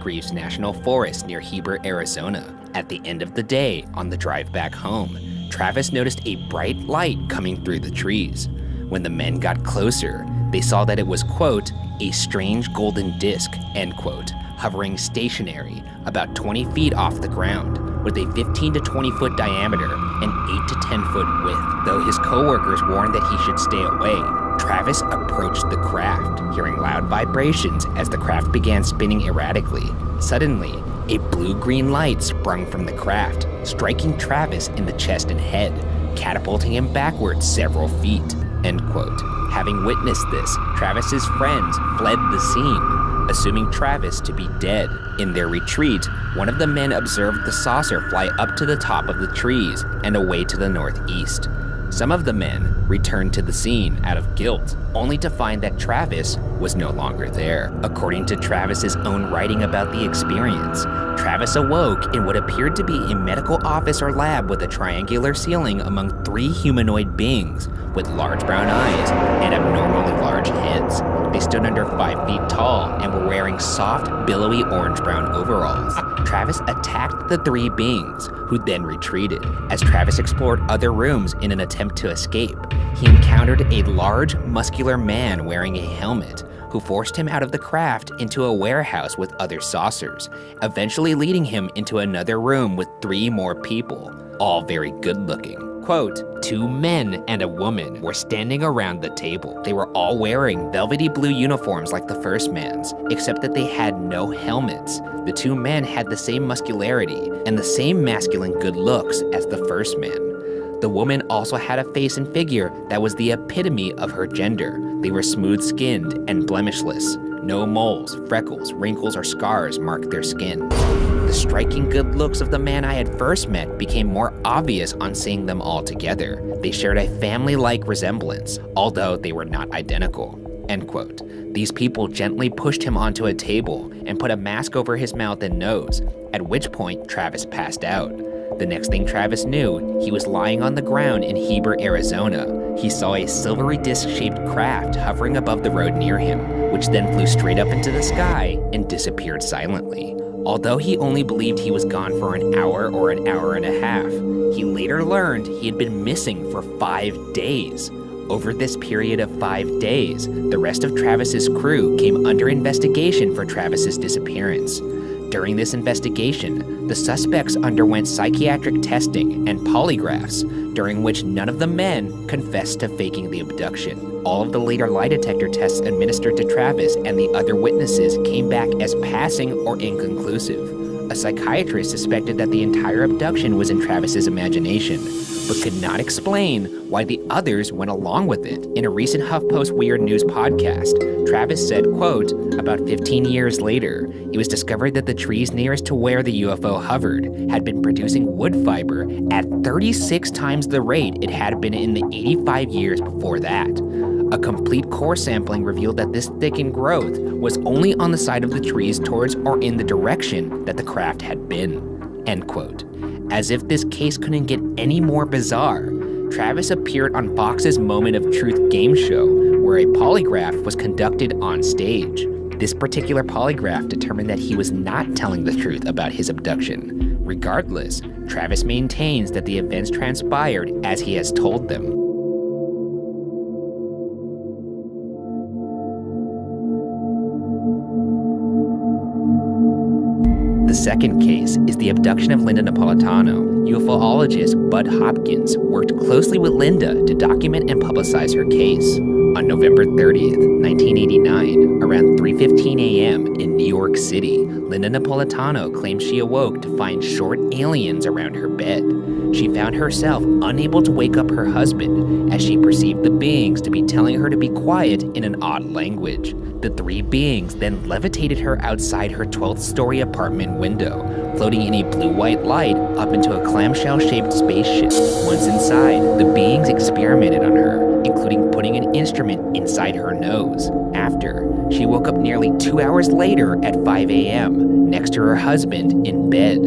Greaves National Forest near Heber, Arizona. At the end of the day, on the drive back home, Travis noticed a bright light coming through the trees. When the men got closer, they saw that it was, quote, a strange golden disc, end quote, hovering stationary about 20 feet off the ground, with a 15 to 20 foot diameter and 8 to 10 foot width. Though his co-workers warned that he should stay away, Travis approached the craft, hearing loud vibrations as the craft began spinning erratically. Suddenly, a blue-green light sprung from the craft, striking Travis in the chest and head, catapulting him backwards several feet, end quote. Having witnessed this, Travis's friends fled the scene, assuming Travis to be dead. In their retreat, one of the men observed the saucer fly up to the top of the trees and away to the northeast. Some of the men returned to the scene out of guilt, only to find that Travis was no longer there. According to Travis's own writing about the experience, Travis awoke in what appeared to be a medical office or lab with a triangular ceiling among 3 humanoid beings with large brown eyes and abnormally large heads. They stood under 5 feet tall and were wearing soft, billowy orange-brown overalls. Travis attacked the 3 beings, who then retreated. As Travis explored other rooms in an attempt to escape, he encountered a large, muscular man wearing a helmet, who forced him out of the craft into a warehouse with other saucers, eventually leading him into another room with 3 more people, all very good-looking. Quote, 2 men and a woman were standing around the table. They were all wearing velvety blue uniforms like the first man's, except that they had no helmets. The 2 men had the same muscularity and the same masculine good looks as the first man. The woman also had a face and figure that was the epitome of her gender. They were smooth-skinned and blemishless. No moles, freckles, wrinkles, or scars marked their skin. The striking good looks of the man I had first met became more obvious on seeing them all together. They shared a family-like resemblance, although they were not identical, end quote. These people gently pushed him onto a table and put a mask over his mouth and nose, at which point Travis passed out. The next thing Travis knew, he was lying on the ground in Heber, Arizona. He saw a silvery disc-shaped craft hovering above the road near him, which then flew straight up into the sky and disappeared silently. Although he only believed he was gone for an hour or an hour and a half, he later learned he had been missing for 5 days. Over this period of 5 days, the rest of Travis's crew came under investigation for Travis's disappearance. During this investigation, the suspects underwent psychiatric testing and polygraphs, during which none of the men confessed to faking the abduction. All of the later lie detector tests administered to Travis and the other witnesses came back as passing or inconclusive. A psychiatrist suspected that the entire abduction was in Travis's imagination, but could not explain why the others went along with it. In a recent HuffPost Weird News podcast, Travis said, quote, about 15 years later, it was discovered that the trees nearest to where the UFO hovered had been producing wood fiber at 36 times the rate it had been in the 85 years before that. A complete core sampling revealed that this thickened growth was only on the side of the trees towards or in the direction that the craft had been, end quote. As if this case couldn't get any more bizarre, Travis appeared on Fox's Moment of Truth game show, where a polygraph was conducted on stage. This particular polygraph determined that he was not telling the truth about his abduction. Regardless, Travis maintains that the events transpired as he has told them. The second case is the abduction of Linda Napolitano. UFOologist Bud Hopkins worked closely with Linda to document and publicize her case. On November 30th, 1989, around 3:15 a.m. in New York City, Linda Napolitano claimed she awoke to find short aliens around her bed. She found herself unable to wake up her husband as she perceived the beings to be telling her to be quiet in an odd language. The 3 beings then levitated her outside her 12th-story apartment window, floating in a blue-white light up into a clamshell-shaped spaceship. Once inside, the beings experimented on her, including putting an instrument inside her nose. After, she woke up nearly 2 hours later at 5 a.m., next to her husband in bed.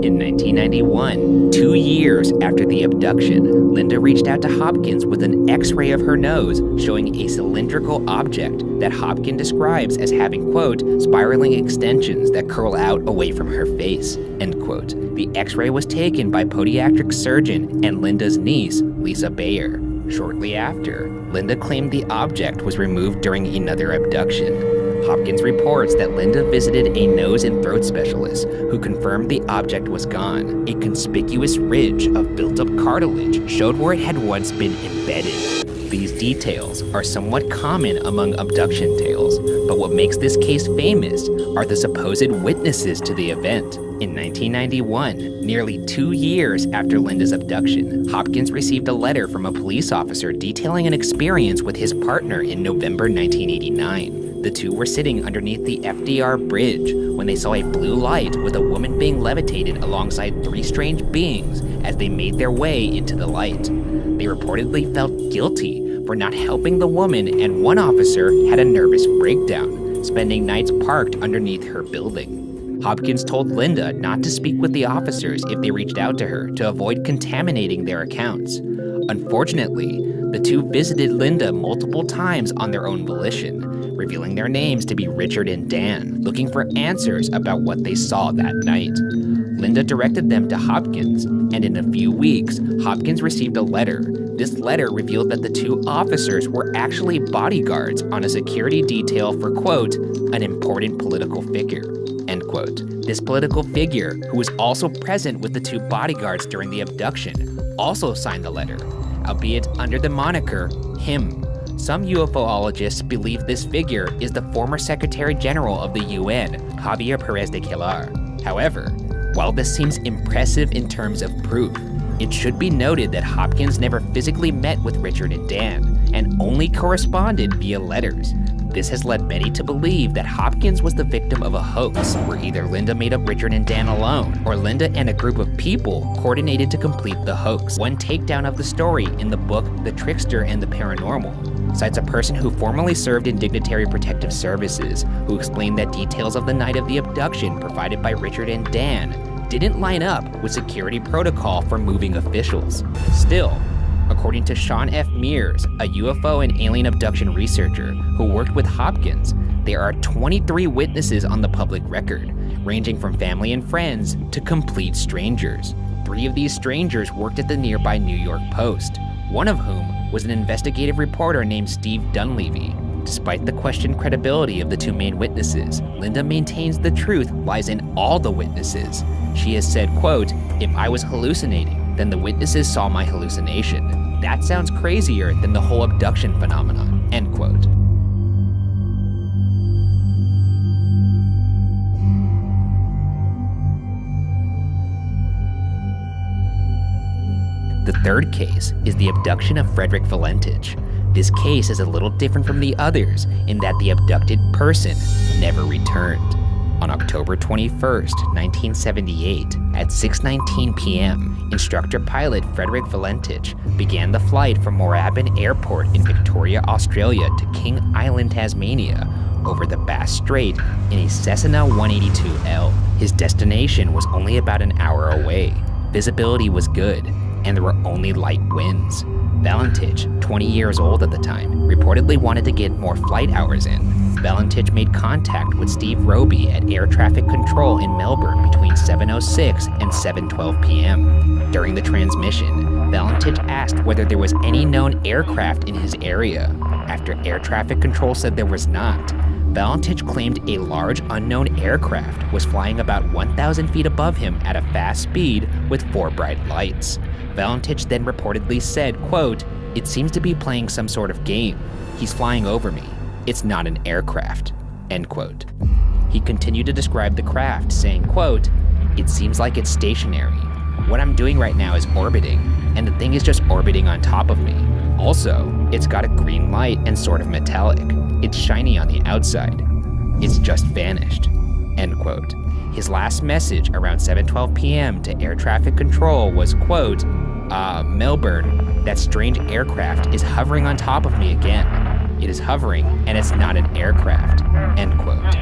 In 1991, 2 years after the abduction, Linda reached out to Hopkins with an X-ray of her nose showing a cylindrical object that Hopkins describes as having, quote, spiraling extensions that curl out away from her face, end quote. The X-ray was taken by podiatric surgeon and Linda's niece, Lisa Bayer. Shortly after, Linda claimed the object was removed during another abduction. Hopkins reports that Linda visited a nose and throat specialist who confirmed the object was gone. A conspicuous ridge of built-up cartilage showed where it had once been embedded. These details are somewhat common among abduction tales, but what makes this case famous are the supposed witnesses to the event. In 1991, nearly 2 years after Linda's abduction, Hopkins received a letter from a police officer detailing an experience with his partner in November 1989. The two were sitting underneath the FDR bridge when they saw a blue light with a woman being levitated alongside 3 strange beings as they made their way into the light. They reportedly felt guilty for not helping the woman, and one officer had a nervous breakdown, spending nights parked underneath her building. Hopkins told Linda not to speak with the officers if they reached out to her to avoid contaminating their accounts. Unfortunately, the two visited Linda multiple times on their own volition, revealing their names to be Richard and Dan, looking for answers about what they saw that night. Linda directed them to Hopkins, and in a few weeks, Hopkins received a letter. This letter revealed that the 2 officers were actually bodyguards on a security detail for, quote, an important political figure, end quote. This political figure, who was also present with the 2 bodyguards during the abduction, also signed the letter, albeit under the moniker him. Some UFOologists believe this figure is the former Secretary General of the UN, Javier Perez de Quellar. However, while this seems impressive in terms of proof, it should be noted that Hopkins never physically met with Richard and Dan, and only corresponded via letters. This has led many to believe that Hopkins was the victim of a hoax, where either Linda made up Richard and Dan alone, or Linda and a group of people coordinated to complete the hoax. One takedown of the story in the book The Trickster and the Paranormal cites a person who formerly served in Dignitary Protective Services, who explained that details of the night of the abduction provided by Richard and Dan didn't line up with security protocol for moving officials. Still, according to Sean F. Mears, a UFO and alien abduction researcher who worked with Hopkins, there are 23 witnesses on the public record, ranging from family and friends to complete strangers. 3 of these strangers worked at the nearby New York Post, one of whom was an investigative reporter named Steve Dunleavy. Despite the questioned credibility of the 2 main witnesses, Linda maintains the truth lies in all the witnesses. She has said, quote, if I was hallucinating, then the witnesses saw my hallucination. That sounds crazier than the whole abduction phenomenon, end quote. The third case is the abduction of Frederick Valentich. This case is a little different from the others in that the abducted person never returned. On October 21st, 1978, at 6:19 p.m., instructor pilot Frederick Valentich began the flight from Moorabbin Airport in Victoria, Australia to King Island, Tasmania, over the Bass Strait in a Cessna 182L. His destination was only about an hour away. Visibility was good, and there were only light winds. Valentich, 20 years old at the time, reportedly wanted to get more flight hours in. Valentich made contact with Steve Roby at Air Traffic Control in Melbourne between 7:06 and 7:12 p.m. During the transmission, Valentich asked whether there was any known aircraft in his area. After Air Traffic Control said there was not, Valentich claimed a large unknown aircraft was flying about 1,000 feet above him at a fast speed with 4 bright lights. Valentich then reportedly said, quote, it seems to be playing some sort of game. He's flying over me. It's not an aircraft, end quote. He continued to describe the craft, saying, quote, it seems like it's stationary. What I'm doing right now is orbiting, and the thing is just orbiting on top of me. Also, it's got a green light and sort of metallic. It's shiny on the outside. It's just vanished, end quote. His last message around 7:12 p.m. to Air Traffic Control was, quote, Melbourne, that strange aircraft is hovering on top of me again. It is hovering, and it's not an aircraft, end quote.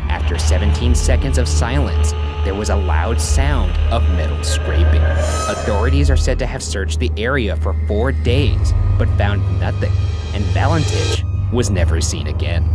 After 17 seconds of silence, there was a loud sound of metal scraping. Authorities are said to have searched the area for 4 days, but found nothing, and Valentich was never seen again.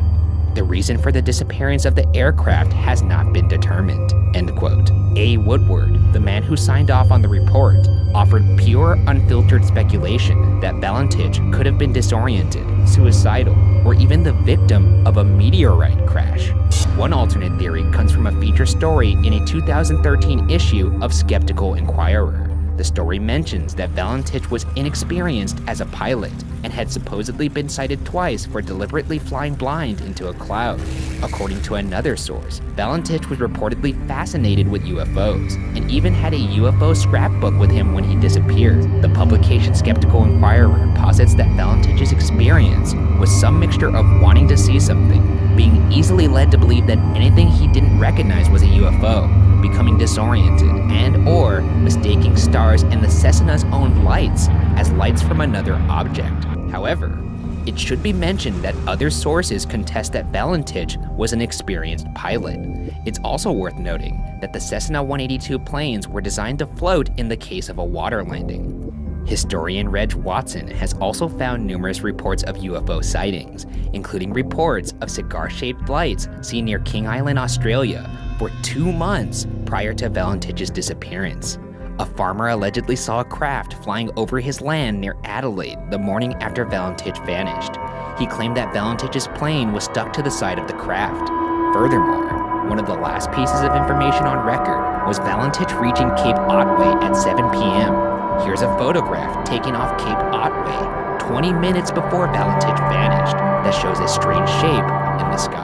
The reason for the disappearance of the aircraft has not been determined, end quote. A. Woodward, the man who signed off on the report, offered pure, unfiltered speculation that Valentich could have been disoriented, suicidal, or even the victim of a meteorite crash. One alternate theory comes from a feature story in a 2013 issue of Skeptical Inquirer. The story mentions that Valentich was inexperienced as a pilot and had supposedly been cited twice for deliberately flying blind into a cloud. According to another source, Valentich was reportedly fascinated with UFOs and even had a UFO scrapbook with him when he disappeared. The publication Skeptical Inquirer posits that Valentich's experience was some mixture of wanting to see something, being easily led to believe that anything he didn't recognize was a UFO, becoming disoriented, and or mistaking stars and the Cessna's own lights as lights from another object. However, it should be mentioned that other sources contest that Valentich was an experienced pilot. It's also worth noting that the Cessna 182 planes were designed to float in the case of a water landing. Historian Reg Watson has also found numerous reports of UFO sightings, including reports of cigar-shaped lights seen near King Island, Australia, for 2 months prior to Valentich's disappearance. A farmer allegedly saw a craft flying over his land near Adelaide the morning after Valentich vanished. He claimed that Valentich's plane was stuck to the side of the craft. Furthermore, one of the last pieces of information on record was Valentich reaching Cape Otway at 7 p.m. Here's a photograph taken off Cape Otway 20 minutes before Valentich vanished that shows a strange shape in the sky.